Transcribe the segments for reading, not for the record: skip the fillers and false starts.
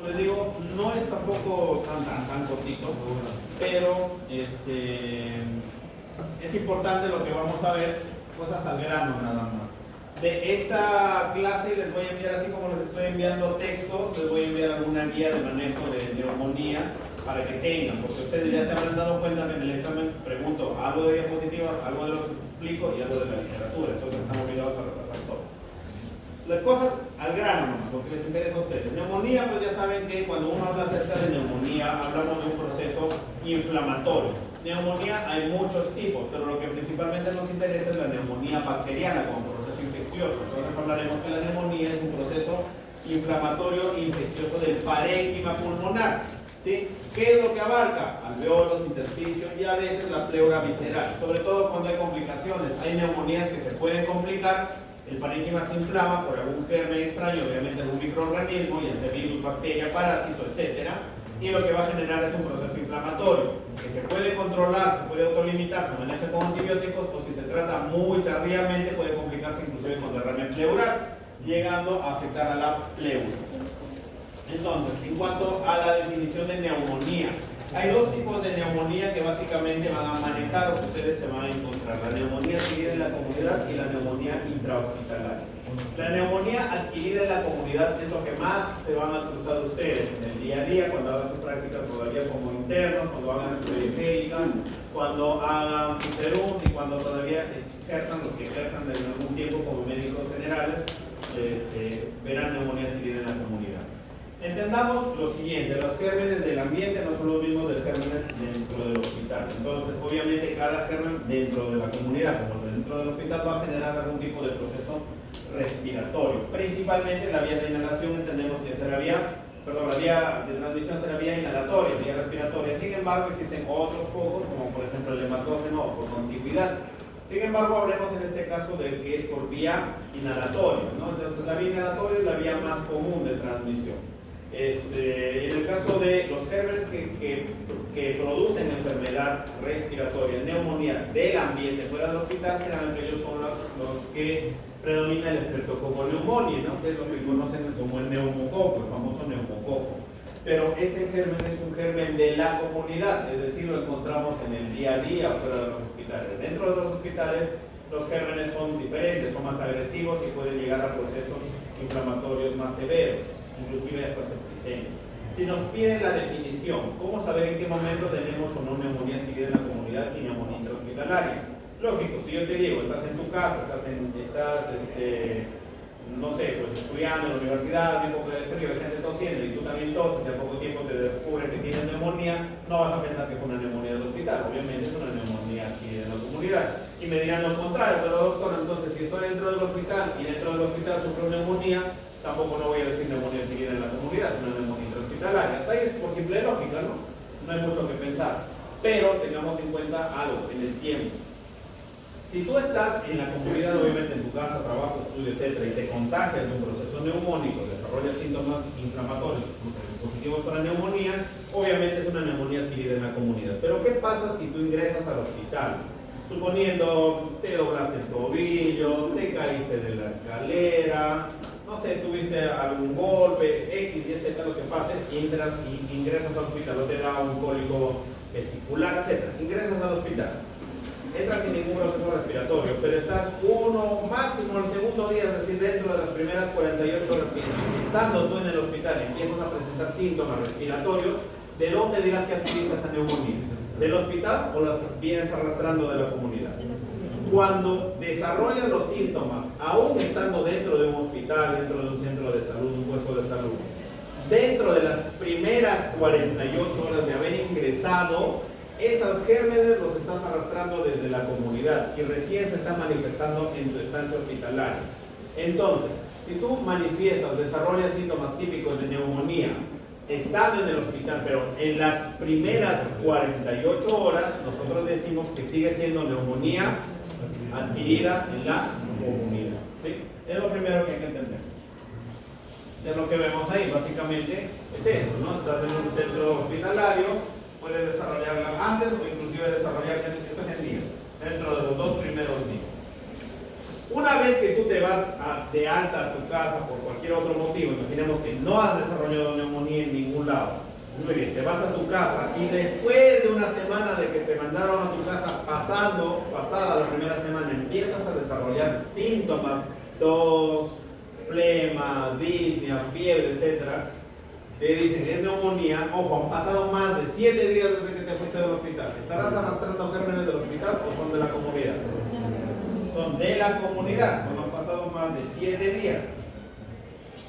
Les digo, no es tampoco tan cortito, pero es importante lo que vamos a ver, cosas al grano nada más. De esta clase les voy a enviar, así como les estoy enviando textos, les voy a enviar alguna guía de manejo de neumonía para que tengan, porque ustedes ya se habrán dado cuenta que en el examen pregunto algo de diapositivas, algo de lo que explico y algo de la literatura, entonces están obligados a repasar todo. Las cosas al grano, porque les interesa a ustedes. Neumonía, pues ya saben que cuando uno habla acerca de neumonía, hablamos de un proceso inflamatorio. Neumonía hay muchos tipos, pero lo que principalmente nos interesa es la neumonía bacteriana como proceso infeccioso. Entonces hablaremos que la neumonía es un proceso inflamatorio infeccioso del parénquima pulmonar. ¿Sí? ¿Qué es lo que abarca? Alveolos, intersticios y a veces la pleura visceral, sobre todo cuando hay complicaciones. Hay neumonías que se pueden complicar, el parénquima se inflama por algún germen extraño, obviamente algún microorganismo, ya sea virus, bacteria, parásito, etc. Y lo que va a generar es un proceso inflamatorio, que se puede controlar, se puede autolimitar, se maneja con antibióticos, o si se trata muy tardíamente puede complicarse inclusive con derrame pleural, llegando a afectar a la pleura. Entonces, en cuanto a la definición de neumonía, hay dos tipos de neumonía que básicamente van a manejar o que ustedes se van a encontrar: la neumonía adquirida en la comunidad y la neumonía intrahospitalaria. La neumonía adquirida en la comunidad es lo que más se van a cruzar ustedes en el día a día, cuando hagan sus prácticas todavía como internos, cuando hagan su periférica, cuando hagan su serum y cuando todavía ejerzan, los que ejerzan en algún tiempo como médicos generales, verán neumonía adquirida en la comunidad. Entendamos lo siguiente: los gérmenes del ambiente no son los mismos de gérmenes dentro del hospital. Entonces, obviamente, cada germen dentro de la comunidad, como dentro del hospital, va a generar algún tipo de proceso respiratorio. Principalmente la vía de inhalación entendemos que será la vía de transmisión será vía inhalatoria, vía respiratoria. Sin embargo, existen otros focos, como por ejemplo el hematógeno o por contiguidad. Sin embargo, hablemos en este caso de que es por vía inhalatoria, ¿no? Entonces, la vía inhalatoria es la vía más común de transmisión. En el caso de los gérmenes que producen enfermedad respiratoria, neumonía del ambiente fuera del hospital, serán aquellos con los que predomina el Streptococcus pneumoniae, ¿no? Que es lo que conocen como el neumococo, el famoso neumococo. Pero ese germen es un germen de la comunidad, es decir, lo encontramos en el día a día fuera de los hospitales. Dentro de los hospitales, los gérmenes son diferentes, son más agresivos y pueden llegar a procesos inflamatorios más severos, inclusive hasta septicemia. Si nos piden la definición, ¿cómo saber en qué momento tenemos o no neumonía adquirida en la comunidad y neumonía intrahospitalaria? Lógico, si yo te digo, estás en tu casa, no sé, pues estudiando en la universidad, hay un poco de frío, hay gente tosiendo y tú también toses, y a poco tiempo te descubren que tienes neumonía, no vas a pensar que fue una neumonía del hospital, obviamente es una neumonía adquirida en la comunidad. Y me dirán lo contrario: pero doctor, entonces si estoy dentro del hospital y dentro del hospital sufro neumonía, tampoco no voy a decir neumonía adquirida en la comunidad, es una neumonía intrahospitalaria. Hasta ahí es por simple lógica, ¿no? No hay mucho que pensar. Pero tengamos en cuenta algo en el tiempo. Si tú estás en la comunidad, obviamente en tu casa, trabajo, estudio, etc., y te contagias de un proceso neumónico, desarrollas síntomas inflamatorios positivos para neumonía, obviamente es una neumonía adquirida en la comunidad. Pero ¿qué pasa si tú ingresas al hospital? Suponiendo te doblaste el tobillo, te caíste de la escalera, no sé, tuviste algún golpe, X, Y, Z, lo que pase, ingresas al hospital, o te da un cólico vesicular, etc. Ingresas al hospital, entras sin ningún proceso respiratorio, pero estás máximo el segundo día, es decir, dentro de las primeras 48 horas que estando tú en el hospital empiezas a presentar síntomas respiratorios, ¿de dónde dirás que adquiriste esa neumonía? ¿Del hospital o las vienes arrastrando de la comunidad? Cuando desarrollan los síntomas, aún estando dentro de un hospital, dentro de un centro de salud, un puesto de salud, dentro de las primeras 48 horas de haber ingresado, esos gérmenes los estás arrastrando desde la comunidad y recién se están manifestando en tu estancia hospitalaria. Entonces, si tú manifiestas, desarrollas síntomas típicos de neumonía estando en el hospital, pero en las primeras 48 horas, nosotros decimos que sigue siendo neumonía adquirida en la comunidad. ¿Sí? Es lo primero que hay que entender. Es lo que vemos ahí, básicamente es eso, ¿no? Estás en un centro hospitalario, puedes desarrollarla antes o inclusive desarrollarla en días, dentro de los 2 primeros días. Una vez que tú te vas de alta a tu casa por cualquier otro motivo, imaginemos que no has desarrollado neumonía en vas a tu casa y después de una semana de que te mandaron a tu casa, pasada la primera semana, empiezas a desarrollar síntomas, tos, flema, disnea, fiebre, etcétera, te dicen es neumonía. Ojo, han pasado más de 7 días desde que te fuiste del hospital. ¿Estarás arrastrando gérmenes del hospital o son de la comunidad? Son de la comunidad, cuando han pasado más de 7 días.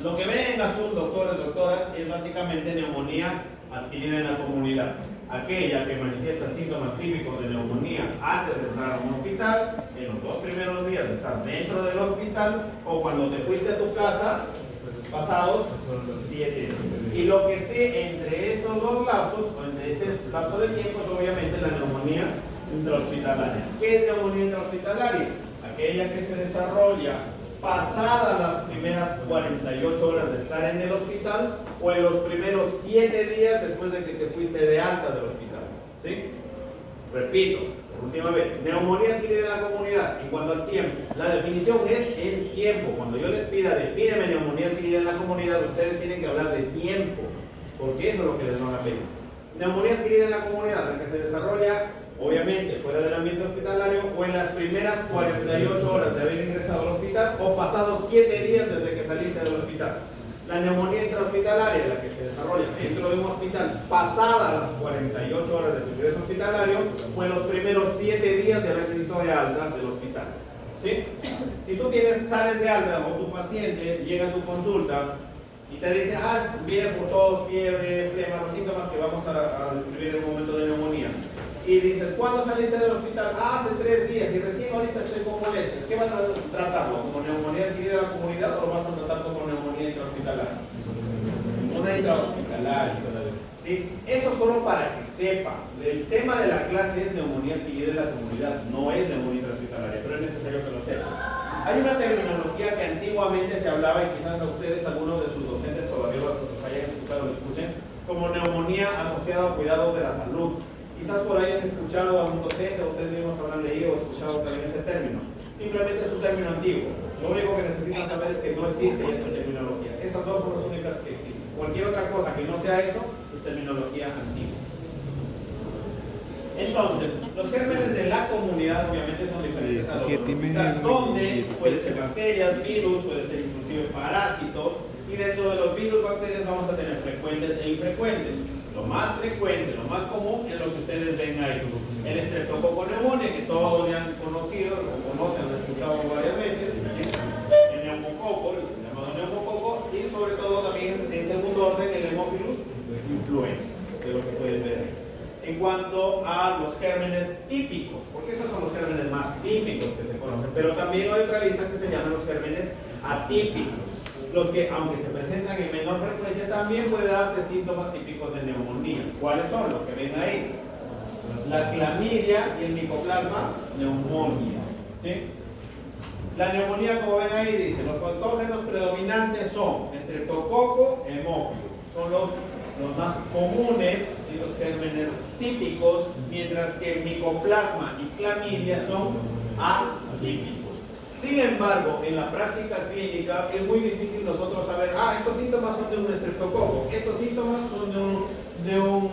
Lo que ven en azul, doctores, doctoras, es básicamente neumonía adquirida en la comunidad. Aquella que manifiesta síntomas típicos de neumonía antes de entrar a un hospital, en los 2 primeros días de estar dentro del hospital, o cuando te fuiste a tu casa, pasados 7 días. Y lo que esté entre estos dos lapsos, o entre este lapso de tiempo, es obviamente la neumonía intrahospitalaria. ¿Qué es neumonía intrahospitalaria? Aquella que se desarrolla pasadas las primeras 48 horas de estar en el hospital o en los primeros 7 días después de que te fuiste de alta del hospital. ¿Sí? Repito, por última vez, neumonía adquirida en la comunidad. En cuanto al tiempo, la definición es el tiempo. Cuando yo les pida, defíneme neumonía adquirida en la comunidad, ustedes tienen que hablar de tiempo, porque eso es lo que les van a pedir. Neumonía adquirida en la comunidad, la que se desarrolla obviamente fuera del ambiente hospitalario o en las primeras 48 horas de haber ingresado al hospital o pasados 7 días desde que saliste del hospital. La neumonía intrahospitalaria, la que se desarrolla dentro de un hospital pasadas las 48 horas de tu ingreso hospitalario o en los primeros 7 días de haber sido de alta del hospital. ¿Sí? Si tú sales de alta o tu paciente llega a tu consulta y te dice, viene por tos, fiebre, flema, los síntomas que vamos a describir en el momento de neumonía. Y dices, ¿cuándo saliste del hospital? Hace 3 días y recién ahorita estoy con molestias. ¿Qué vas a tratarlo? ¿Como neumonía adquirida en la comunidad o lo vas a tratar como neumonía intrahospitalaria? Una intrahospitalaria. ¿Sí? Eso solo para que sepa. El tema de la clase es neumonía adquirida en la comunidad, no es neumonía intrahospitalaria, pero es necesario que lo sepan. Hay una terminología que antiguamente se hablaba y quizás a ustedes, algunos de sus docentes todavía lo hayan escuchado o lo escuchen, como neumonía asociada a cuidados de la salud. Quizás por ahí han escuchado a un docente, o ustedes mismos habrán leído o escuchado también ese término. Simplemente es un término antiguo. Lo único que necesitan saber es que no existe esta terminología. Esas dos son las únicas que existen. Cualquier otra cosa que no sea eso es terminología antigua. Entonces, los gérmenes de la comunidad obviamente son diferentes a los hospitales, donde puede ser bacterias, virus, puede ser inclusive parásitos, y dentro de los virus, bacterias vamos a tener frecuentes e infrecuentes. Lo más frecuente, lo más común es lo que ustedes ven ahí. El estreptococo neumonía, que todos ya han conocido, lo conocen, lo han escuchado varias veces. El neumococo, el llamado neumococo, y sobre todo también en segundo orden el hemófilus influenza, de lo que pueden ver ahí. En cuanto a los gérmenes típicos, porque esos son los gérmenes más típicos que se conocen, pero también hay otra lista que se llaman los gérmenes atípicos. Los que, aunque se presentan en menor frecuencia, también puede darte síntomas típicos de neumonía. ¿Cuáles son? Los que ven ahí. La clamidia y el micoplasma neumonía. ¿Sí? La neumonía, como ven ahí, dice, los patógenos predominantes son estreptococo, hemófilo. Son los más comunes y los gérmenes típicos, mientras que el micoplasma y clamidia son atípicos. Sin embargo, en la práctica clínica es muy difícil nosotros saber, estos síntomas son de un estreptococo, estos síntomas son de un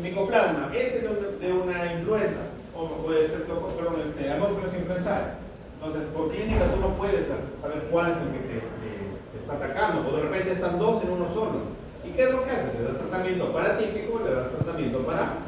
micoplasma, de una influenza, o de estreptococo, hemófilos influenzae. Entonces, por clínica tú no puedes saber cuál es el que te está atacando, o de repente están dos en uno solo. ¿Y qué es lo que haces? Le das tratamiento para típico, le das tratamiento para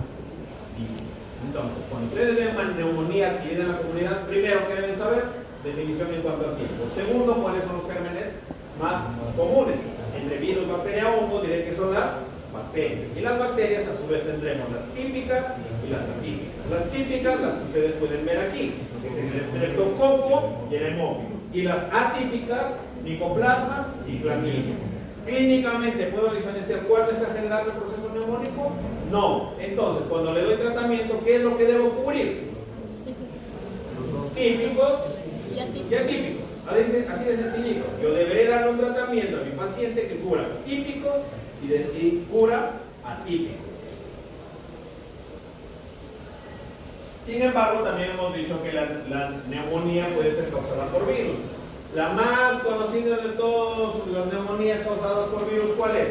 típico. Entonces, cuando ustedes ven una neumonía adquirida en la comunidad, primero, ¿qué deben saber? Definición en cuanto al tiempo. Segundo, ¿cuáles son los gérmenes más comunes? Entre virus, bacteria, hongo, diré que son las bacterias. Y las bacterias, a su vez, tendremos las típicas y las atípicas. Las típicas, las que ustedes pueden ver aquí, que es el estreptococo y el hemófilo. Y las atípicas, micoplasma y clamidia. Clínicamente, ¿puedo diferenciar cuál está generando el proceso neumónico? No. Entonces, cuando le doy tratamiento, ¿qué es lo que debo cubrir? Típicos y atípicos. Así de sencillito. Yo deberé darle un tratamiento a mi paciente que cura típicos y cura atípicos. Sin embargo, también hemos dicho que la neumonía puede ser causada por virus. La más conocida de todas las neumonías causadas por virus, ¿cuál es?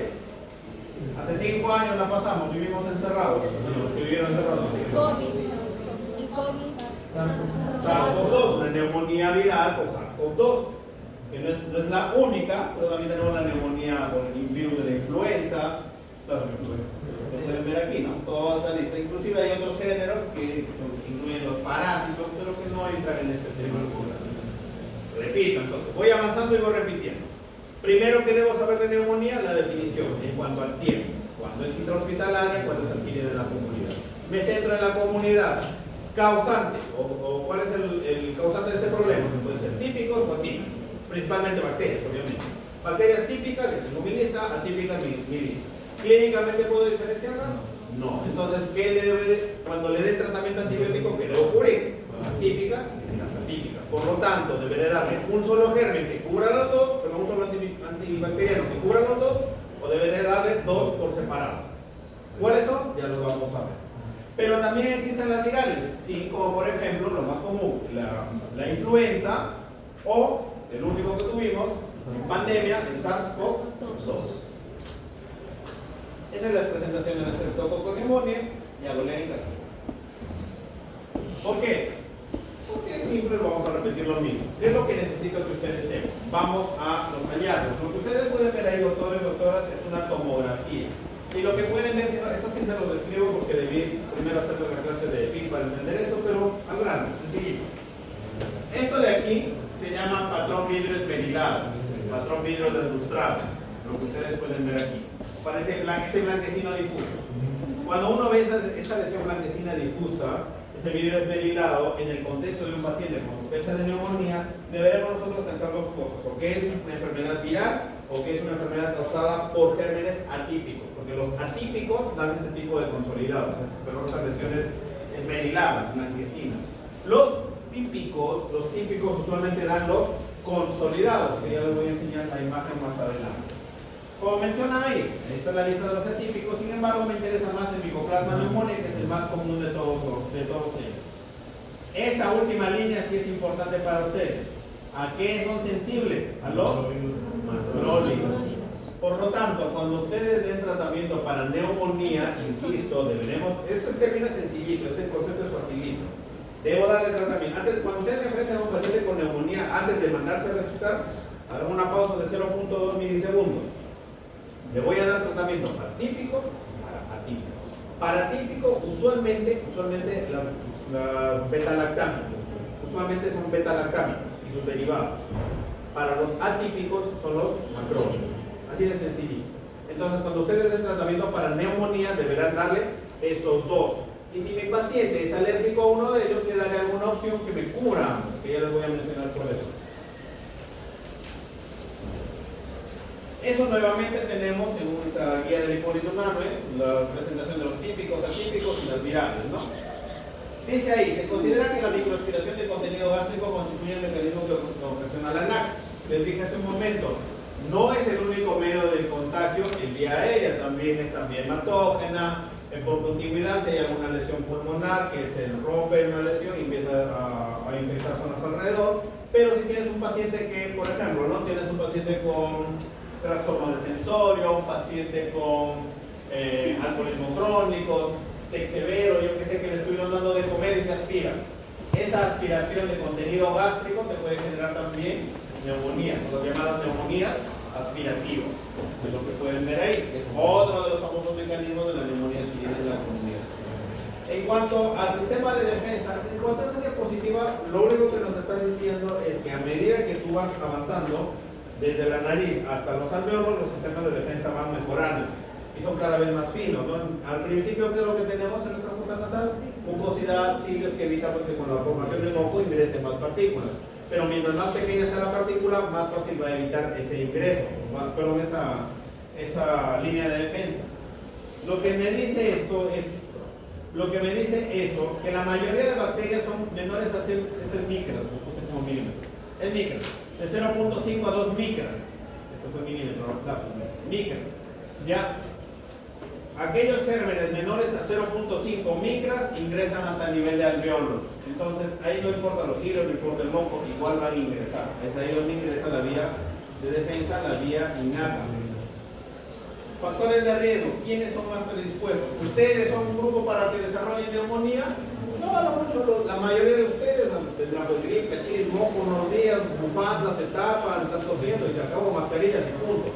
5 años la pasamos, vivimos encerrados. Los que vivieron encerrados. COVID. Y COVID. SARS-CoV-2, una neumonía viral por SARS-CoV-2, que no es la única, pero también tenemos la neumonía por el virus de la influenza. Lo pueden ver aquí, ¿no? Toda esa lista. Inclusive hay otros géneros que incluyen los parásitos, pero que no entran en este tema. Repito, entonces, voy avanzando y voy repitiendo. Primero que debo saber de neumonía, la definición en cuanto al tiempo. Cuando es intrahospitalaria, cuando se adquiere en la comunidad. Me centro en la comunidad. Causante, o cuál es el causante de este problema. Pueden ser típicos o atípicos. Principalmente bacterias, obviamente. Bacterias típicas, que se suministra, atípicas, milicia. ¿Clínicamente puedo diferenciarlas? No. Entonces, cuando le den tratamiento antibiótico, ¿qué debe ocurrir? Las típicas y las atípicas. Por lo tanto, deberé darle un solo germen que cubra los dos, pero un solo antibacteriano que cubra los dos, o deberé darle dos por separado. ¿Cuáles son? Ya los vamos a ver. Pero también existen las virales, ¿sí? Como por ejemplo, lo más común, la influenza, o el último que tuvimos, pandemia, el SARS-CoV-2. Esa es la presentación de la Streptococcus pneumoniae, ya lo leen en casa. ¿Por qué? Porque siempre vamos a repetir lo mismo. ¿Qué es lo que necesito que ustedes sepan? Vamos a los hallazgos. Lo que ustedes pueden ver ahí, doctores y doctoras, es una tomografía. Y lo que pueden ver, eso sí se lo describo porque debí primero hacer la clase de PIC para entender esto, pero al grano, sencillito. Esto de aquí se llama patrón vidrio esmerilado, patrón vidrio deslustrado, lo que ustedes pueden ver aquí. Parece este blanquecino difuso. Cuando uno ve esta lesión blanquecina difusa, ese vidrio esmerilado, en el contexto de un paciente con sospecha de neumonía, deberemos nosotros pensar dos cosas: o que es una enfermedad viral o que es una enfermedad causada por gérmenes atípicos, porque los atípicos dan ese tipo de consolidados, pero estas lesiones esmeriladas, blanquecinas. Los típicos usualmente dan los consolidados, que ya les voy a enseñar la imagen más adelante. Como menciona ahí, esta es la lista de los atípicos, sin embargo me interesa más el Mycoplasma pneumoniae, que es el más común de todos ellos. Esta última línea sí es importante para ustedes. ¿A qué son sensibles? A los macrólidos. Por lo tanto, cuando ustedes den tratamiento para neumonía, insisto, eso es término sencillito, ese concepto es facilito. Debo darle tratamiento. Cuando ustedes se enfrentan a un paciente con neumonía, antes de mandarse a resucitar, hagan una pausa de 0.2 milisegundos. Le voy a dar tratamiento para típico, para atípico. Para típico, usualmente las beta-lactámicos. Usualmente son beta-lactámicos y sus derivados. Para los atípicos son los macrólidos. Así de sencillito. Entonces, cuando ustedes den tratamiento para neumonía, deberán darle esos dos. Y si mi paciente es alérgico a uno de ellos, le daré alguna opción que me cubra, que ya les voy a mencionar por eso. Eso nuevamente tenemos en nuestra guía del Hipólito Unanue, la presentación de los típicos, atípicos y las virales, ¿no? Dice ahí, se considera que la microaspiración de contenido gástrico constituye un mecanismo que ocasiona la NAC. Les dije hace un momento, no es el único medio de contagio en vía aérea, también es hematógena. Por continuidad, si hay alguna lesión pulmonar que se rompe una lesión y empieza a infectar zonas alrededor. Pero si tienes un paciente que, por ejemplo, ¿no? Tienes un paciente con trastorno de sensorio, un paciente con alcoholismo crónico, TEC severo, yo que sé, que le estuvieron dando de comer y se aspira. Esa aspiración de contenido gástrico te puede generar también neumonías, las llamadas neumonías aspirativas, es lo que pueden ver ahí, es otro de los famosos mecanismos de la neumonía que tiene la comunidad. En cuanto al sistema de defensa, en cuanto a esa diapositiva, lo único que nos está diciendo es que a medida que tú vas avanzando, desde la nariz hasta los alveolos, los sistemas de defensa van mejorando y son cada vez más finos, ¿no? Al principio, ¿qué es lo que tenemos en nuestra fosa nasal? Mucosidad, cilios, que evita pues, que con la formación de moco ingresen más partículas. Pero mientras más pequeña sea la partícula, más fácil va a evitar ese ingreso, perdón, esa línea de defensa. Lo que me dice esto es que la mayoría de bacterias son menores a 0, esto es micras, lo puse como milímetro, es micras, de 0.5 a 2 micras, esto fue milímetro, micras, ya. Aquellos gérmenes menores a 0.5 micras ingresan hasta el nivel de alveolos. Entonces, ahí no importa los cilios, no importa el moco, igual van a ingresar. Es ahí donde ingresa la vía de defensa, la vía innata. Factores de riesgo. ¿Quiénes son más predispuestos? ¿Ustedes son un grupo para que desarrollen neumonía? No, a lo mucho, la mayoría de ustedes tendrán pues gripe, chis, moco unos días, bufanda, se tapan, estás tosiendo y se acabó, mascarillas y punto.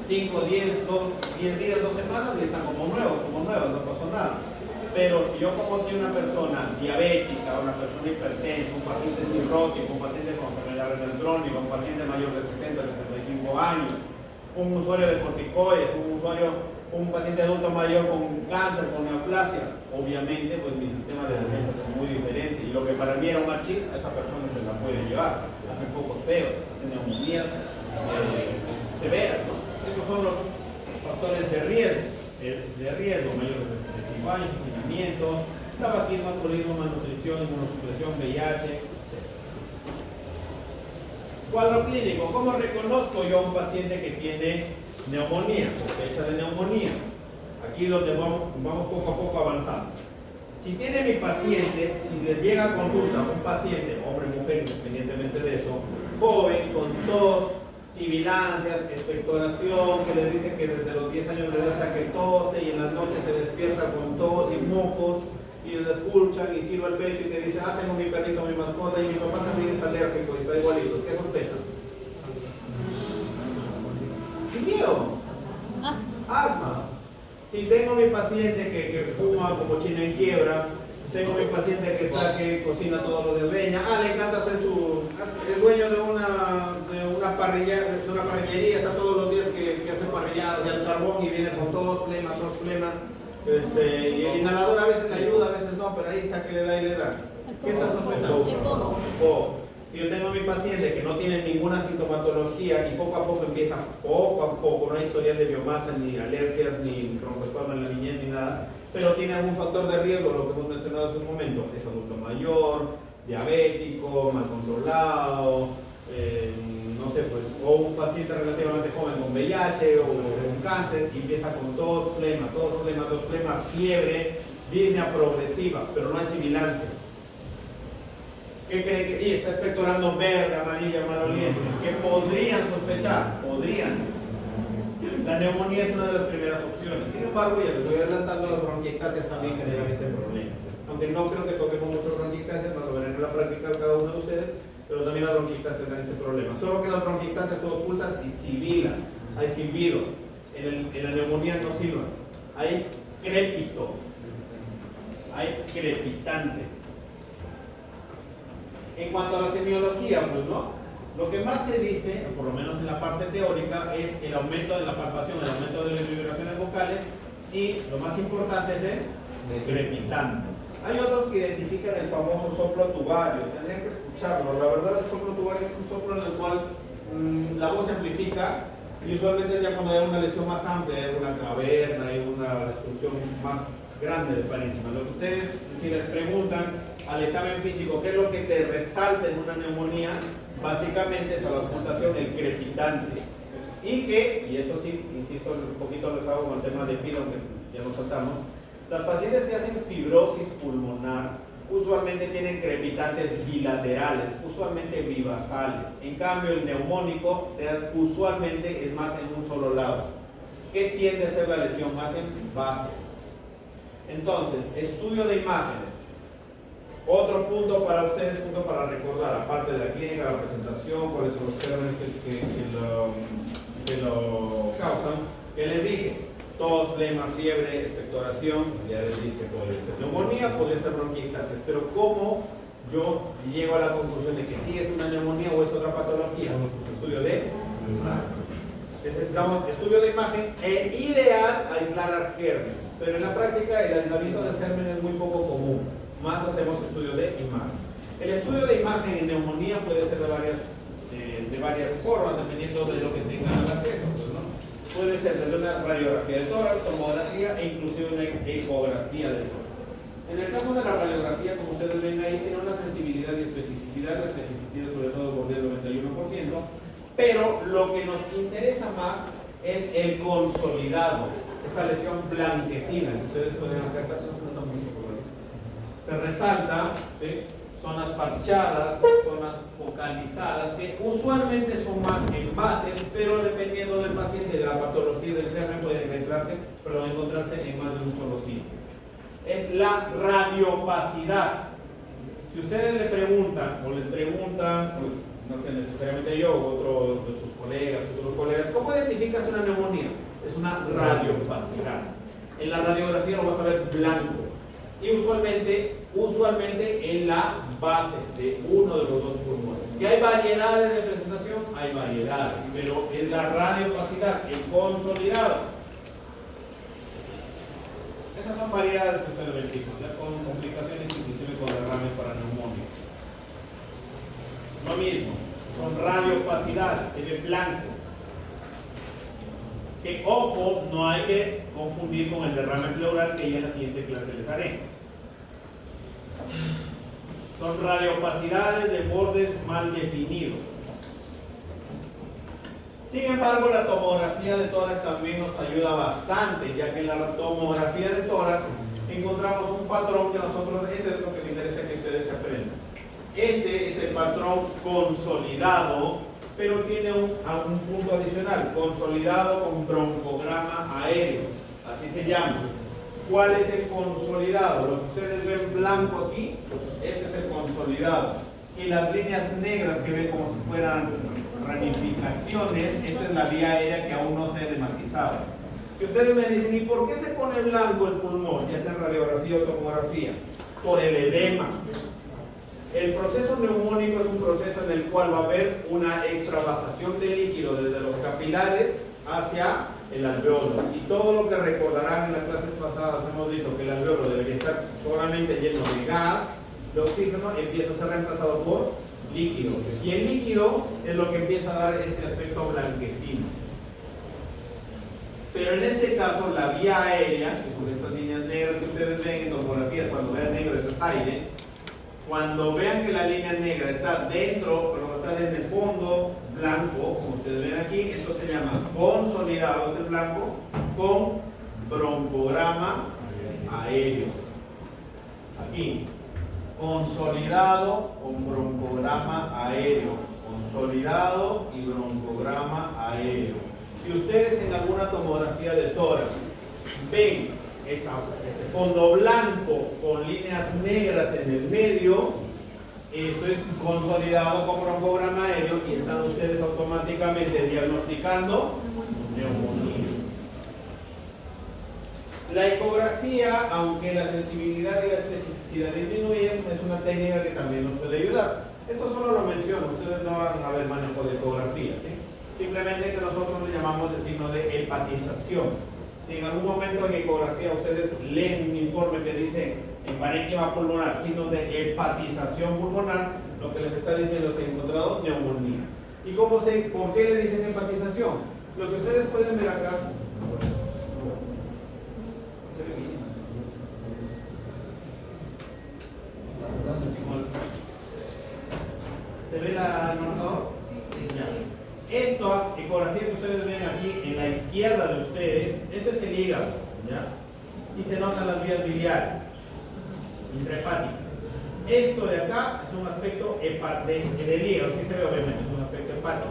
5, 10 días, 2 semanas y están como nuevos, no pasó nada. Pero si yo como aquí una persona diabética, una persona hipertensa, un paciente cirrótico, un paciente con enfermedad renal crónica, un paciente mayor de 60, 65 años, un usuario de corticoides, un paciente adulto mayor con cáncer, con neoplasia, obviamente pues mi sistema de defensa es muy diferente y lo que para mí era un machis, a esa persona se la puede llevar, hacen focos feos, hacen neumonías severas, ¿no? Esos son los factores de riesgo, mayores de 65 años, hacinamiento, tabaquismo, alcoholismo, malnutrición, inmunosupresión, VIH, etc. Cuadro clínico. ¿Cómo reconozco yo a un paciente que tiene neumonía, sospecha de neumonía? Aquí donde vamos poco a poco avanzando. Si tiene mi paciente, si les llega a consulta un paciente, hombre o mujer, independientemente de eso, joven, con tos, sibilancias, expectoración, que les dicen que desde los 10 años de edad hasta que tose y en las noches se despierta con tos y mocos y lo escuchan y sirve el pecho y te dice, tengo mi perrito, mi mascota y mi papá también es alérgico y está igualito. ¿Qué sospechan? Sin miedo. Asma. Si tengo mi paciente que fuma como china en quiebra, tengo mi paciente que cocina todos los días leña, le encanta hacer el dueño de una parrillería, está todos los días que hace parrilladas al carbón y viene con tos flema. Y el inhalador a veces le ayuda, a veces no, pero ahí está que le da y le da. ¿Qué está sospechando? Si yo tengo a mi paciente que no tiene ninguna sintomatología y poco a poco, no hay historial de biomasa, ni alergias, ni broncoespasmo en la niñez, ni nada, pero tiene algún factor de riesgo, lo que hemos mencionado hace un momento, es adulto mayor, diabético, mal controlado, o un paciente relativamente joven con VIH o con cáncer y empieza con tos, flema, fiebre, disnea progresiva, pero no hay sibilancia. ¿Qué creen que? Y está expectorando verde, amarillo, maloliente. ¿Qué podrían sospechar? La neumonía es una de las primeras opciones. Sin embargo, ya les voy adelantando, las bronquiectasias también generan ese problema. Aunque no creo que toquemos mucho bronquiectasias, más lo verán en la práctica cada uno de ustedes, pero también las bronquiectasias dan ese problema. Solo que las bronquiectasias todas ocultas y sibilan. Hay silbido. En la neumonía no silban. Hay crépito. Hay crepitantes. En cuanto a la semiología, pues no. Lo que más se dice, por lo menos en la parte teórica, es el aumento de la palpación, el aumento de las vibraciones vocales y lo más importante es el crepitante. Hay otros que identifican el famoso soplo tubario, tendrían que escucharlo. La verdad, el soplo tubario es un soplo en el cual la voz se amplifica y usualmente ya cuando hay una lesión más amplia, hay una caverna, hay una destrucción más grande del parénquima. Lo que ustedes, si les preguntan al examen físico qué es lo que te resalta en una neumonía, básicamente es a la auscultación el crepitante. Y esto sí, insisto, un poquito les hago con el tema de pido, aunque ya nos saltamos. Las pacientes que hacen fibrosis pulmonar usualmente tienen crepitantes bilaterales, usualmente bivasales. En cambio, el neumónico usualmente es más en un solo lado. ¿Qué tiende a ser la lesión? Más en bases. Entonces, estudio de imágenes. Otro punto para ustedes, punto para recordar, aparte de la clínica, la presentación, cuáles son los términos que lo causan, que les dije, tos, flema, fiebre, expectoración, ya les dije, puede ser neumonía, puede ser bronquiectasis, pero ¿cómo yo llego a la conclusión de que sí es una neumonía o es otra patología? Estudio de imagen. Necesitamos estudio de imagen e ideal aislar al germen, pero en la práctica el aislamiento del germen es muy poco común, más hacemos estudio de imagen. El estudio de imagen en neumonía puede ser de varias formas, dependiendo de lo que tengan al acceso, pues, ¿no? Puede ser desde una radiografía de tórax, tomografía e inclusive una ecografía de tórax. En el caso de la radiografía, como ustedes ven ahí, tiene una sensibilidad y especificidad, la especificidad sobre todo por el 91%, pero lo que nos interesa más es el consolidado, esta lesión blanquecina. Ustedes pueden acá estar se resalta, ¿sí? zonas parchadas, zonas focalizadas, que usualmente son más envases, pero dependiendo del paciente y de la patología del germen pueden encontrarse en más de un solo sitio. Es la radiopacidad. Si ustedes le preguntan, o les preguntan, pues, no sé, necesariamente yo o otro de sus colegas, futuros colegas, ¿cómo identificas una neumonía? Es una radiopacidad. En la radiografía lo vas a ver blanco. Y usualmente en la base de uno de los dos pulmones. ¿Que hay variedades de presentación? Hay variedades, pero es la radiopacidad, el consolidado. Esas son variedades que ustedes ven, chicos, ya con complicaciones inclusive con derrames para neumonía. Lo mismo, con radiopacidad, se ve blanco. Que ojo, no hay que confundir con el derrame pleural que ya en la siguiente clase les haré. Son radiopacidades de bordes mal definidos. Sin embargo, la tomografía de tórax también nos ayuda bastante, ya que en la tomografía de tórax encontramos un patrón que nosotros, este es lo que me interesa que ustedes aprendan. Este es el patrón consolidado, pero tiene un punto adicional, consolidado con broncograma aéreo, así se llama. ¿Cuál es el consolidado? Lo que ustedes ven blanco aquí, este es el consolidado. Y las líneas negras que ven como si fueran ramificaciones, esta es la vía aérea que aún no se ha hematizado. Si ustedes me dicen, ¿y por qué se pone blanco el pulmón? Ya sea en radiografía o tomografía. Por el edema. El proceso neumónico es un proceso en el cual va a haber una extravasación de líquido desde los capilares hacia el alveolo. Y todo lo que recordarán en las clases pasadas hemos dicho que el alveolo debería estar solamente lleno de gas, de oxígeno, empieza a ser reemplazado por líquido. Y el líquido es lo que empieza a dar este aspecto blanquecino. Pero en este caso, la vía aérea, que son estas líneas negras que ustedes ven en tomografía, cuando vean negro eso es aire, cuando vean que la línea negra está dentro, pero está en el fondo blanco, como ustedes ven aquí, esto se llama consolidado de blanco con broncograma aéreo. Aquí, consolidado con broncograma aéreo, consolidado y broncograma aéreo. Si ustedes en alguna tomografía de tórax ven ese fondo blanco con líneas negras en el medio, eso es consolidado con broncograma aéreo y están ustedes automáticamente diagnosticando neumonía. La ecografía, aunque la sensibilidad y la especificidad disminuyen, es una técnica que también nos puede ayudar. Esto solo lo menciono, ustedes no van a ver manejo de ecografía, ¿sí? Simplemente que nosotros le llamamos el signo de hepatización. Si en algún momento en ecografía ustedes leen un informe que dice en parénquima pulmonar, signos de hepatización pulmonar, lo que les está diciendo es que han encontrado neumonía. ¿Y por qué le dicen hepatización? Lo que ustedes pueden ver acá, ¿se ve el marcador? Esta ecografía que ustedes ven aquí en la izquierda de ustedes, esto es el hígado, ¿ya? Y se notan las vías biliares, intrahepáticas. Esto de acá es un aspecto del hígado, sí se ve obviamente, es un aspecto hepático.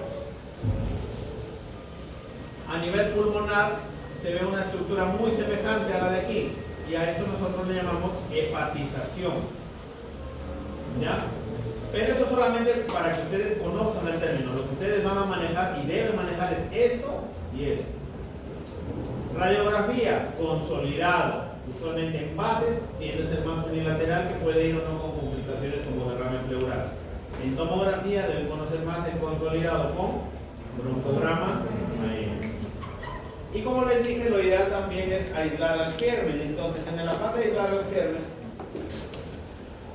A nivel pulmonar se ve una estructura muy semejante a la de aquí, y a esto nosotros le llamamos hepatización, ¿ya? Pero eso solamente para que ustedes conozcan el término. Lo que ustedes van a manejar y deben manejar es esto y esto. Radiografía, consolidado. Usualmente en bases tiende a ser más unilateral, que puede ir o no con complicaciones como derrame pleural. En tomografía deben conocer más el consolidado con broncograma aéreo. Y como les dije, lo ideal también es aislar al germen. Entonces, en el afán de aislar al germen,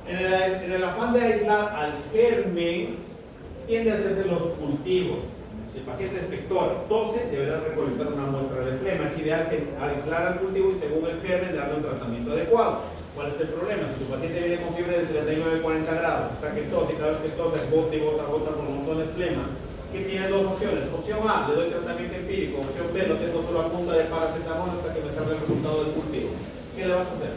en el afán de aislar al germen, tiende a hacerse los cultivos. Si el paciente es pector, tose, deberá recolectar una muestra de flema. Es ideal que aislar al cultivo y según el germen darle un tratamiento adecuado. ¿Cuál es el problema? Si tu paciente viene con fiebre de 39-40 grados, está que tose y cada vez que tose bota y bota por un montón de flema, que tiene dos opciones. Opción A, le doy tratamiento empírico. Opción B, lo tengo solo a punta de paracetamol hasta que me salga el resultado del cultivo. ¿Qué le vas a hacer?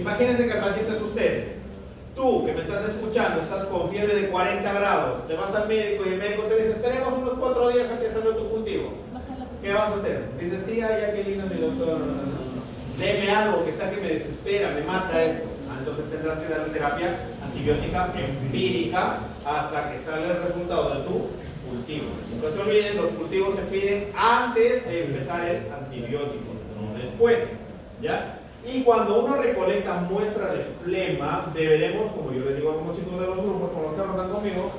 Imagínense que el paciente es ustedes. Tú que me estás escuchando, estás con fiebre de 40 grados, te vas al médico y el médico te dice, esperemos unos 4 días a que salga tu cultivo. ¿Qué vas a hacer? Dices, sí, ya que lindo mi doctor, deme algo que está que me desespera, me mata esto. Entonces tendrás que darle terapia antibiótica empírica hasta que salga el resultado de tu cultivo. Nunca se olviden, los cultivos se piden antes de empezar el antibiótico, no después. ¿Ya? Y cuando uno recolecta muestra de flema, deberemos, como yo les digo a algunos chicos de los grupos con los que rotan conmigo,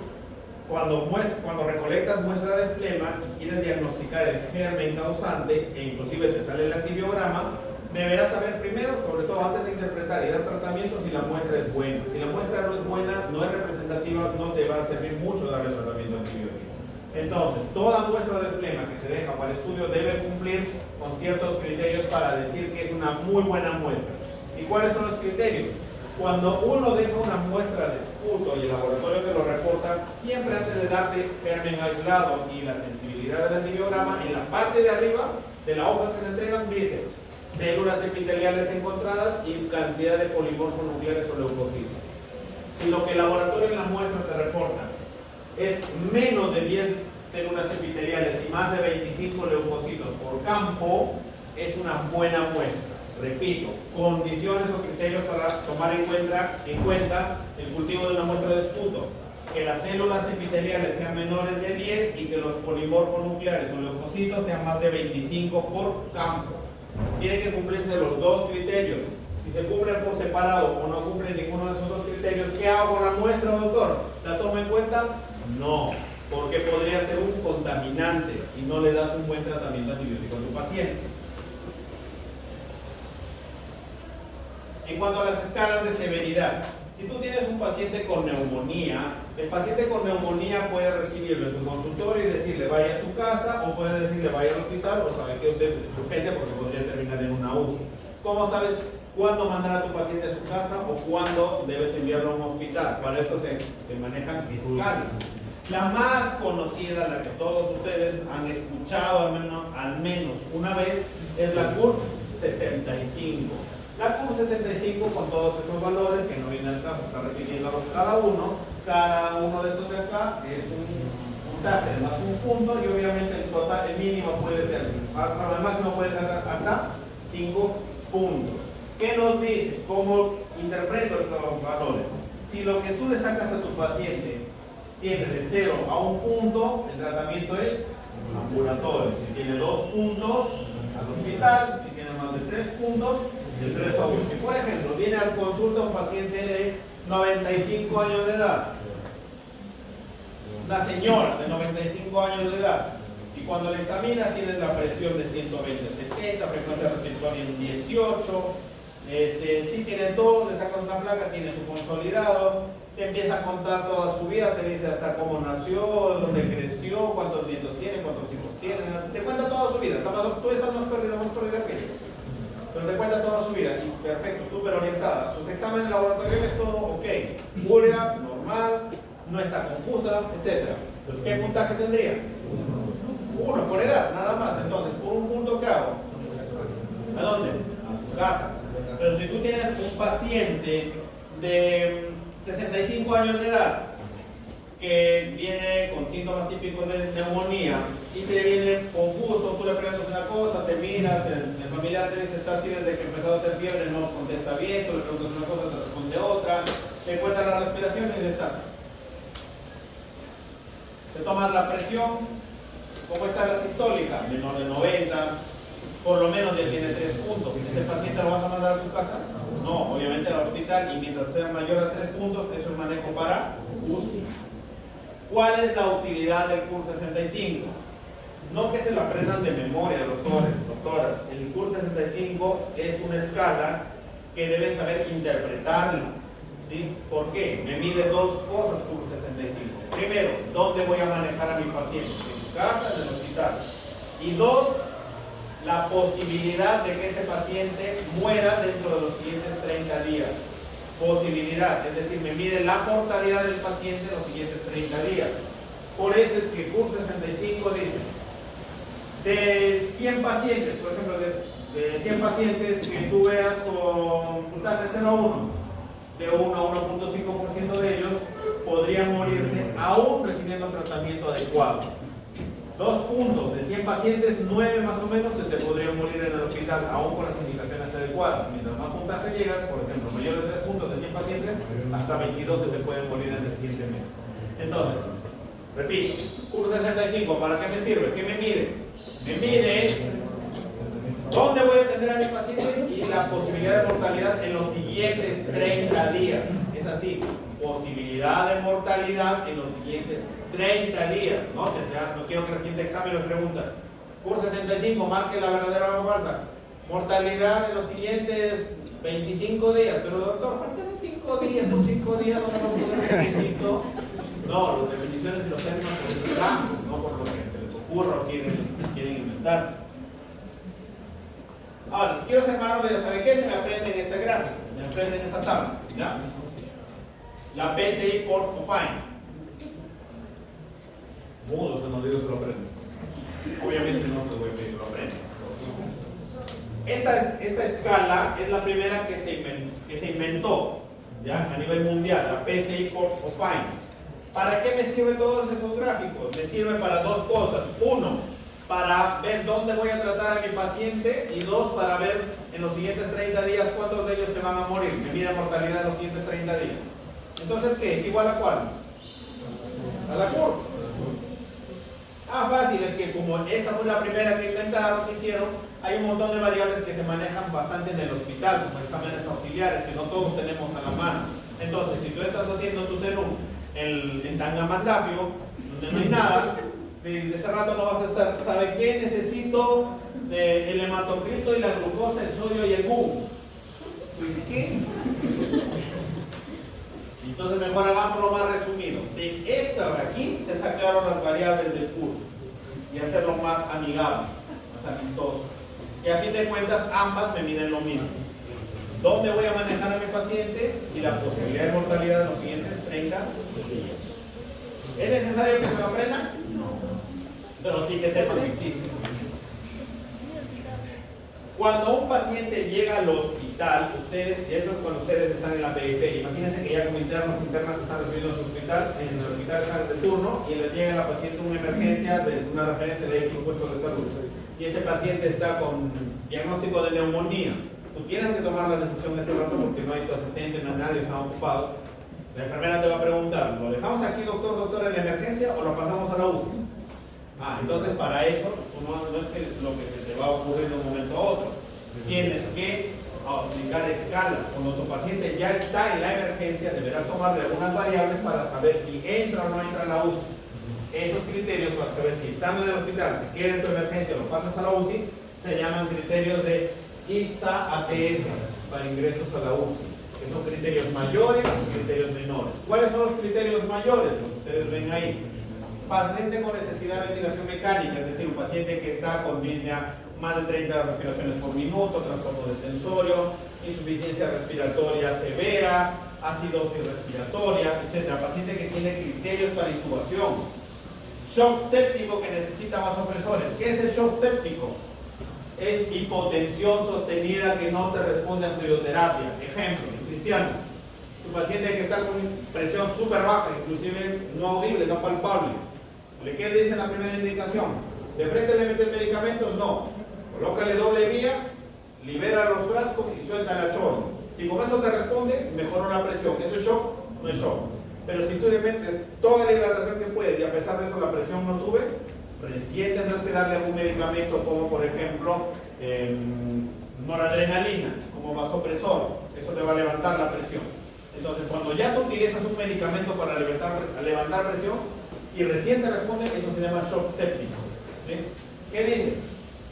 cuando recolectas muestra de flema y quieres diagnosticar el germen causante, e inclusive te sale el antibiograma, deberás saber primero, sobre todo antes de interpretar y dar tratamiento, si la muestra es buena. Si la muestra no es buena, no es representativa, no te va a servir mucho darle tratamiento antibiótico. Entonces, toda muestra de flema que se deja para estudio debe cumplir con ciertos criterios para decir que es una muy buena muestra. ¿Y cuáles son los criterios? Cuando uno deja una muestra de esputo y el laboratorio te lo reporta, siempre antes de darte germen aislado y la sensibilidad del antibiograma, en la parte de arriba de la hoja que te entregan dice células epiteliales encontradas y cantidad de polimorfos nucleares o leucocitos. Si lo que el laboratorio en la muestra te reporta es menos de 10 células epiteliales y más de 25 leucocitos por campo, es una buena muestra. Repito, condiciones o criterios para tomar en cuenta el cultivo de una muestra de esputo: que las células epiteliales sean menores de 10 y que los polimorfos nucleares o leucocitos sean más de 25 por campo. Tienen que cumplirse los dos criterios. Si se cumplen por separado o no cumplen ninguno de esos dos criterios, ¿qué hago con la muestra, doctor? ¿La tomo en cuenta? No, porque podría ser un contaminante y no le das un buen tratamiento antibiótico a tu paciente. En cuanto a las escalas de severidad, si tú tienes un paciente con neumonía, el paciente con neumonía puede recibirlo en tu consultorio y decirle vaya a su casa, o puede decirle vaya al hospital, o sabe que usted es urgente porque podría terminar en una UCI. ¿Cómo sabes cuándo mandar a tu paciente a su casa o cuándo debes enviarlo a un hospital? Para eso se manejan escalas. La más conocida, la que todos ustedes han escuchado al menos una vez, es la CUR 65. La CUR 65, con todos estos valores, que no viene al caso, está repitiéndolos cada uno de estos de acá es un táter más un punto, y obviamente el total, el mínimo puede ser, el máximo puede ser hasta 5 puntos. ¿Qué nos dice? ¿Cómo interpreto estos valores? Si lo que tú le sacas a tu paciente tiene de 0 a 1 punto, el tratamiento es ambulatorio. Si tiene 2 puntos, al hospital. Si tiene más de 3 puntos, de 3 a 1. Si por ejemplo viene a consulta un paciente de 95 años de edad, una señora de 95 años de edad, y cuando le examinas tienes la presión de 120/70, frecuencia respiratoria en 18, si tiene todo, le sacas una placa, tiene su consolidado, te empieza a contar toda su vida, te dice hasta cómo nació, dónde creció, cuántos nietos tiene, cuántos hijos tiene, te cuenta toda su vida. Tú estás más perdida que yo, pero te cuenta toda su vida, y perfecto, súper orientada. Sus exámenes laboratoriales, todo ok, urea, normal, no está confusa, etc. ¿Qué puntaje tendría? 1 por edad, nada más. Entonces, por un punto, ¿qué hago? ¿A dónde? A su casa. Pero si tú tienes un paciente de 65 años de edad que viene con síntomas típicos de neumonía y te viene confuso, tú le preguntas una cosa, te miras, el familiar te dice está así desde que empezó a hacer fiebre, no contesta bien, tú le preguntas una cosa, te responde otra, te cuenta la respiración y ya está. Te tomas la presión, ¿cómo está la sistólica? Menor de 90, por lo menos ya tiene 3 puntos. ¿Ese paciente lo vas a mandar a su casa? No, obviamente al hospital, y mientras sea mayor a 3 puntos, eso es manejo para UCI. ¿Cuál es la utilidad del CUR 65? No que se lo aprendan de memoria, doctoras. El CUR 65 es una escala que deben saber interpretarla. ¿Sí? ¿Por qué? Me mide 2 cosas CUR 65. Primero, ¿dónde voy a manejar a mi paciente? ¿En su casa, en el hospital? Y 2, la posibilidad de que ese paciente muera dentro de los siguientes 30 días. Posibilidad, es decir, me mide la mortalidad del paciente en los siguientes 30 días. Por eso es que CUR 65 dice, de 100 pacientes, por ejemplo, de 100 pacientes que tú veas con porcentaje 0 a 1. De 1 a 1.5% de ellos podrían morirse aún recibiendo tratamiento adecuado. 2 puntos de 100 pacientes, 9 más o menos se te podrían morir en el hospital aún con las indicaciones adecuadas. Mientras más puntaje llegas, por ejemplo, mayores de 3 puntos de 100 pacientes, hasta 22 se te pueden morir en el siguiente mes. Entonces, repito, curso 65, ¿para qué me sirve? ¿Qué me mide? Me mide dónde voy a atender a mi paciente y la posibilidad de mortalidad en los siguientes 30 días. Es así, posibilidad de mortalidad en los siguientes 30 días. No quiero que el siguiente examen lo pregunte. Curso 65, marque la verdadera o falsa. Mortalidad en los siguientes 25 días. Pero doctor, faltan 5 días, no 5 días, no se lo pueden distinto. No, las definiciones y los términos por el campo, no por lo que se les ocurra o quieren inventar. Ahora, si quiero ser malo, ya saben qué, se me aprende en ese gráfico, me aprende en esa tabla, ¿ya? La PCI por Fine. Mudos, no digo que lo aprendes. Obviamente no te voy a pedir que lo aprendas. Esta escala es la primera que se inventó, ¿ya? A nivel mundial, la PCI por Fine. ¿Para qué me sirven todos esos gráficos? Me sirve para dos cosas. Uno, para ver dónde voy a tratar a mi paciente, y dos, para ver en los siguientes 30 días cuántos de ellos se van a morir. Me mide mortalidad en los siguientes 30 días. Entonces, ¿qué? ¿Es igual a cuál? A la curva. Fácil, es que como esta fue la primera que inventaron, que hicieron, hay un montón de variables que se manejan bastante en el hospital, como exámenes auxiliares, que no todos tenemos a la mano. Entonces, si tú estás haciendo tu CENU en Tangamandapio, donde no hay nada, de ese rato no vas a estar, ¿sabe qué? Necesito el hematocrito y la glucosa, el sodio y el GU. Pues, ¿qué? Entonces mejor hagámoslo más resumido. De esta de aquí se sacaron las variables del curso y hacerlo más amigable, más amistoso. Y a fin de cuentas ambas me miden lo mismo. ¿Dónde voy a manejar a mi paciente? Y la posibilidad de mortalidad en los siguientes 30 días. ¿Es necesario que se lo aprendan? No. Pero sí que sepan que existe. Cuando un paciente llega al hospital, ustedes, eso es cuando ustedes están en la periferia, imagínense que ya como internas están recibiendo en el hospital están de turno y les llega a la paciente una emergencia de una referencia de X puesto de salud. Y ese paciente está con diagnóstico de neumonía. Tú tienes que tomar la decisión de ese rato porque no hay tu asistente, no hay nadie, están ocupados. La enfermera te va a preguntar, ¿lo dejamos aquí, doctor, en la emergencia o lo pasamos a la UCI? Entonces para eso, no es que lo que se te va a ocurrir de un momento a otro. Tienes que aplicar escalas. Cuando tu paciente ya está en la emergencia, deberás tomarle algunas variables para saber si entra o no entra a la UCI. Esos criterios para saber si estando en el hospital, se queda en tu emergencia, lo pasas a la UCI, se llaman criterios de IPSA-ATS para ingresos a la UCI. Que son criterios mayores y criterios menores. ¿Cuáles son los criterios mayores? Los que ustedes ven ahí. Paciente con necesidad de ventilación mecánica, es decir, un paciente que está con disnea más de 30 respiraciones por minuto, trastorno de sensorio, insuficiencia respiratoria severa, acidosis respiratoria, etc. Paciente que tiene criterios para intubación. Shock séptico que necesita vasopresores. ¿Qué es el shock séptico? Es hipotensión sostenida que no te responde a fluidoterapia. Ejemplo, Cristiano, tu paciente que está con presión súper baja, inclusive no audible, no palpable. ¿Qué dice la primera indicación? ¿De frente le metes medicamentos? No. Colócale doble vía, libera los frascos y suelta el chorro. Si con eso te responde, mejoró la presión. ¿Eso es shock? No es shock. Pero si tú le metes toda la hidratación que puedes y a pesar de eso la presión no sube, recién tendrás que darle algún medicamento como por ejemplo noradrenalina, como vasopresor. Eso te va a levantar la presión. Entonces cuando ya tú utilizas un medicamento para levantar presión, y recién te responde, eso se llama shock séptico. ¿Sí? ¿Qué dice?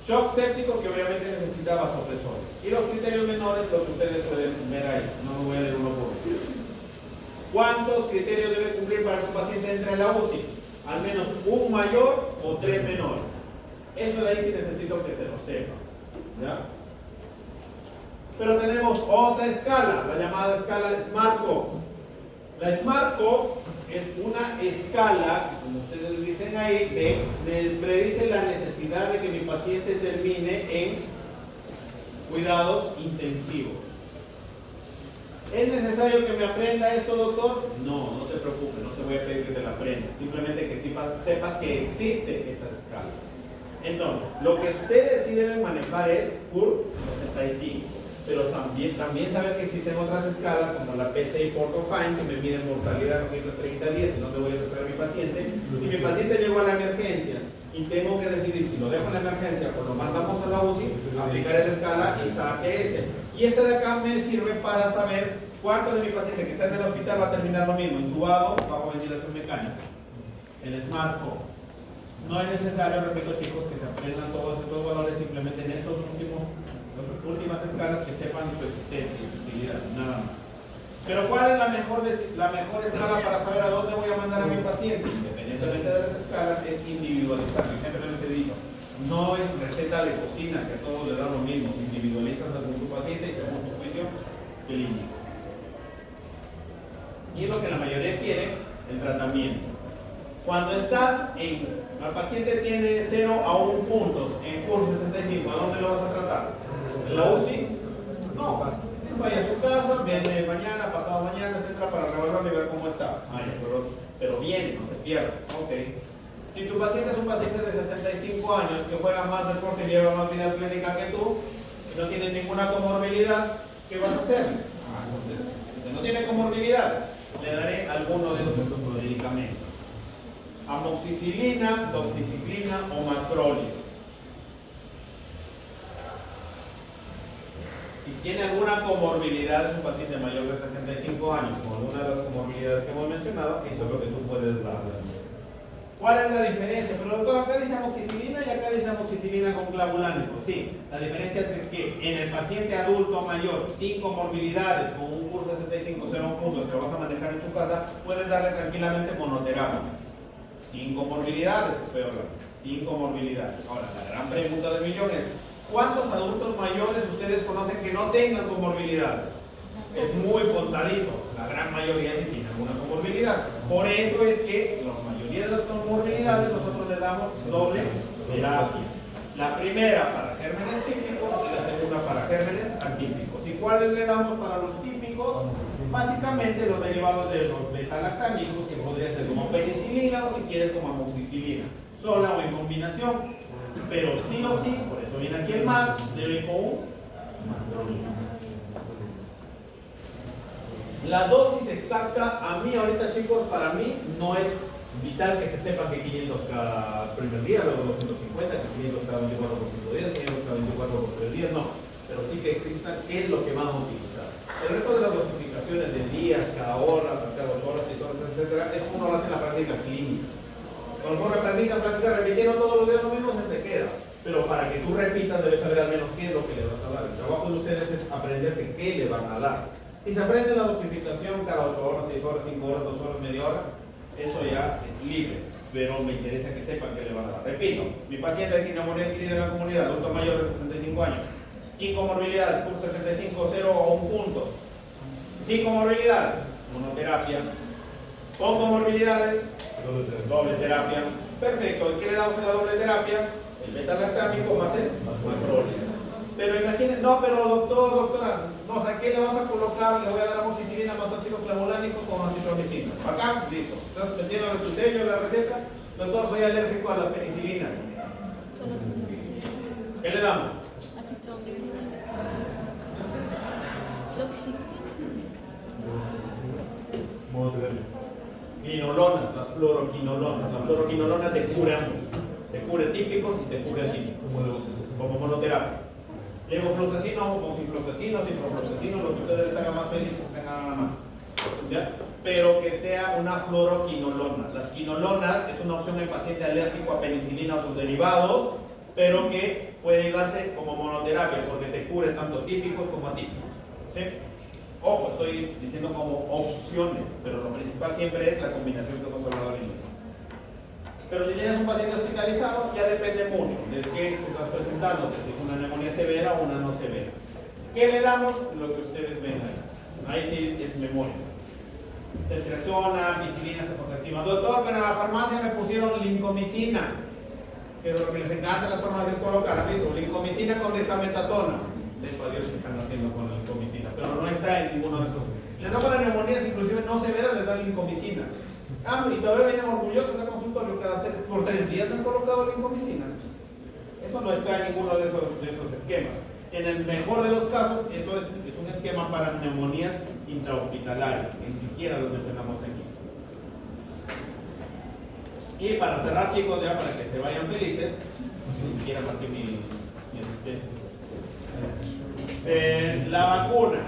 Shock séptico que obviamente necesita vasopresor. Y los criterios menores, los que ustedes pueden ver ahí. No lo voy a leer uno por uno. ¿Cuántos criterios debe cumplir para que un paciente entre en la UCI? Al menos un mayor o 3 menores. Eso de ahí sí necesito que se lo sepa. ¿Ya? Pero tenemos otra escala, la llamada escala SMART-CO. La SMART-CO es una escala, como ustedes dicen ahí, predice la necesidad de que mi paciente termine en cuidados intensivos. ¿Es necesario que me aprenda esto, doctor? No, no te preocupes, no te voy a pedir que te la aprendas. Simplemente que sepas que existe esta escala. Entonces, lo que ustedes sí deben manejar es CUR 65. Pero también saber que existen otras escalas como la PCI Portofine que me mide mortalidad 230 días y no te voy a recuperar a mi paciente. Si mi paciente llegó a la emergencia y tengo que decidir si lo dejo en la emergencia o lo mandamos a la UCI, aplicaré la escala ISA-ES. Y esa de acá me sirve para saber cuánto de mi paciente que está en el hospital va a terminar lo mismo, intubado, bajo ventilación mecánica. El SmartCo. No es necesario, repito chicos, que se aprendan todos estos valores, simplemente en estas últimas escalas que sepan su existencia y su utilidad, nada más. Pero ¿cuál es la mejor escala para saber a dónde voy a mandar a mi paciente? Independientemente de las escalas, es individualizar. Siempre les he dicho, no es receta de cocina, que a todos les da lo mismo. Individualizas según tu paciente y según tu juicio clínico. Y es lo que la mayoría quiere, el tratamiento. Cuando estás el paciente tiene 0 a 1 puntos en CUR 65, ¿a dónde lo vas a tratar? ¿En la UCI? No, vaya a su casa, viene mañana, pasado mañana, etc. para reevaluar y ver cómo está. Pero viene, no se pierde. Ok. Si tu paciente es un paciente de 65 años que juega más deporte y lleva más vida atlética que tú, y no tiene ninguna comorbilidad, ¿qué vas a hacer? Si no tiene comorbilidad, le daré alguno de estos medicamentos. Amoxicilina, doxiciclina o macrolio. Si tiene alguna comorbilidad, es un paciente mayor de 65 años, con alguna de las comorbilidades que hemos mencionado, eso es lo que tú puedes dar. ¿Cuál es la diferencia? Pero doctor, acá dice amoxicilina y acá dice amoxicilina con clavulánico. Sí, la diferencia es que en el paciente adulto mayor, sin comorbilidades, con un CUR 65, 0 puntos que lo vas a manejar en su casa, puedes darle tranquilamente monoterapia. Sin comorbilidades, peor, sin comorbilidades. Ahora, la gran pregunta del millón es, ¿cuántos adultos mayores ustedes conocen que no tengan comorbilidades? Es muy contadito, la gran mayoría sí tiene alguna comorbilidad. Por eso es que la mayoría de las comorbilidades nosotros les damos doble terapia. La primera para gérmenes típicos y la segunda para gérmenes atípicos. ¿Y cuáles le damos para los típicos? Básicamente los derivados de los beta-lactámicos, que podría ser como penicilina o si quieres como amoxicilina, sola o en combinación. Pero sí o sí, por eso viene aquí el más, debe ir con un macrolina. La dosis exacta, a mí ahorita chicos, para mí no es vital que se sepa que 500 cada primer día, luego 250, que 500 cada 24 por 5 días, 500 cada 24 por 3 días, no. Pero sí que exista qué es lo que van a utilizar. El resto de las dosificaciones de días, cada hora, cada 8 horas, 6 horas, etc., es como lo hace en la práctica clínica. Cuando uno practica, repitiendo todos los días lo mismo, se te queda. Pero para que tú repitas, debes saber al menos qué es lo que le vas a dar. El trabajo de ustedes es aprenderse qué le van a dar. Si se aprende la dosificación cada 8 horas, 6 horas, 5 horas, 2 horas, media hora, eso ya es libre. Pero me interesa que sepan qué le van a dar. Repito, mi paciente de neumonía adquirida en la comunidad, adulto mayor de 65 años, sin comorbilidades, CUR 65, 0 o 1 punto. Sin comorbilidades, monoterapia. Con comorbilidades, doble terapia. Perfecto. ¿Y qué le damos en la doble terapia? El beta-lactámico más el macrolio. Pero imagínense, no, pero doctora, no, ¿a qué le vas a colocar? Le voy a dar amoxicilina más ácido clavulánico con acitromicina. Acá, listo. ¿Estás metiendo en tu sello la receta? Doctor, soy alérgico a la penicilina. Solo acitromicina. ¿Qué le damos? Acitromicina. Doxiciclina. Quinolonas, las fluoroquinolonas. La fluoroquinolona te cubre ambos. Te cubre típicos y te cubre atípicos. Como monoterapia. Levofloxacino o ciprofloxacino, ciprofloxacino, lo que ustedes les haga más felices, tengan a la mano. ¿Ya? Pero que sea una fluoroquinolona. Las quinolonas es una opción en paciente alérgico a penicilina o sus derivados, pero que puede darse como monoterapia porque te cubre tanto típicos como atípicos. ¿Sí? Ojo, estoy diciendo como opciones, pero lo principal siempre es la combinación que hemos hablado ahorita. Pero si tienes un paciente hospitalizado, ya depende mucho de qué estás presentando, si es una neumonía severa o una no severa. ¿Qué le damos? Lo que ustedes ven ahí. Ahí sí es memoria. Ceftriaxona, ampicilina, cefotaxima. Doctor, pero en la farmacia me pusieron lincomicina, que es lo que les encanta a las farmacias colocar. ¿Han visto? Lincomicina con dexametasona. Sepa Dios qué están haciendo con la lincomicina, pero no está en ninguno de esos Les da para neumonías inclusive no severas, les dan lincomicina. Ah, y todavía vienen orgullosos al consultorio, por 3 días me han colocado lincomicina. Eso no está en ninguno de esos esquemas. En el mejor de los casos, eso es un esquema para neumonías intrahospitalarias, ni siquiera lo mencionamos aquí. Y para cerrar, chicos, ya para que se vayan felices, ni siquiera marqué mi asistente. La vacuna,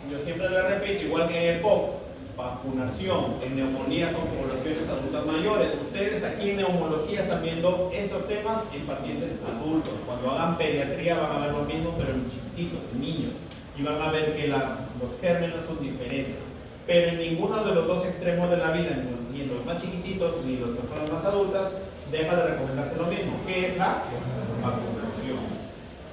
yo siempre le repito, igual que en el POC, vacunación en neumonía son poblaciones adultas mayores. Ustedes aquí en neumología están viendo estos temas en pacientes adultos. Cuando hagan pediatría van a ver lo mismo, pero en chiquititos, niños. Y van a ver que los gérmenes son diferentes. Pero en ninguno de los dos extremos de la vida, ni en los más chiquititos ni en las personas más adultas, deja de recomendarse lo mismo, que es la vacunación.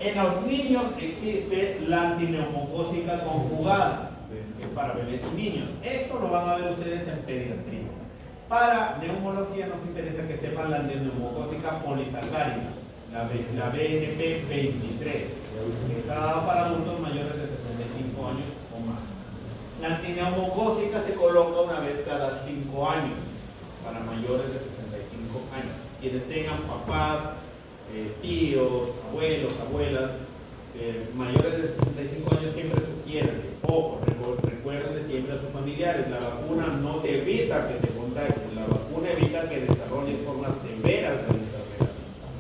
En los niños existe la antineumocócica conjugada, que es para bebés y niños. Esto lo van a ver ustedes en pediatría. Para neumología nos interesa que sepan la antineumocócica polisacárida, la BNP 23, que está dada para adultos mayores de 65 años o más. La antineumocócica se coloca una vez cada 5 años para mayores de 65 años. Quienes tengan papás, tíos, abuelos, abuelas, mayores de 65 años siempre sugieren, ojo, recuerden siempre a sus familiares, la vacuna no te evita que te contagies, la vacuna evita que desarrolles formas severas de la enfermedad.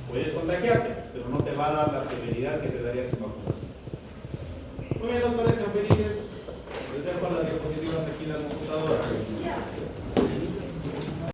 Puedes contagiarte, pero no te va a dar la severidad que te daría sin vacuna. Muy bien, doctores, sean felices. Les dejo las diapositivas aquí en la computadora.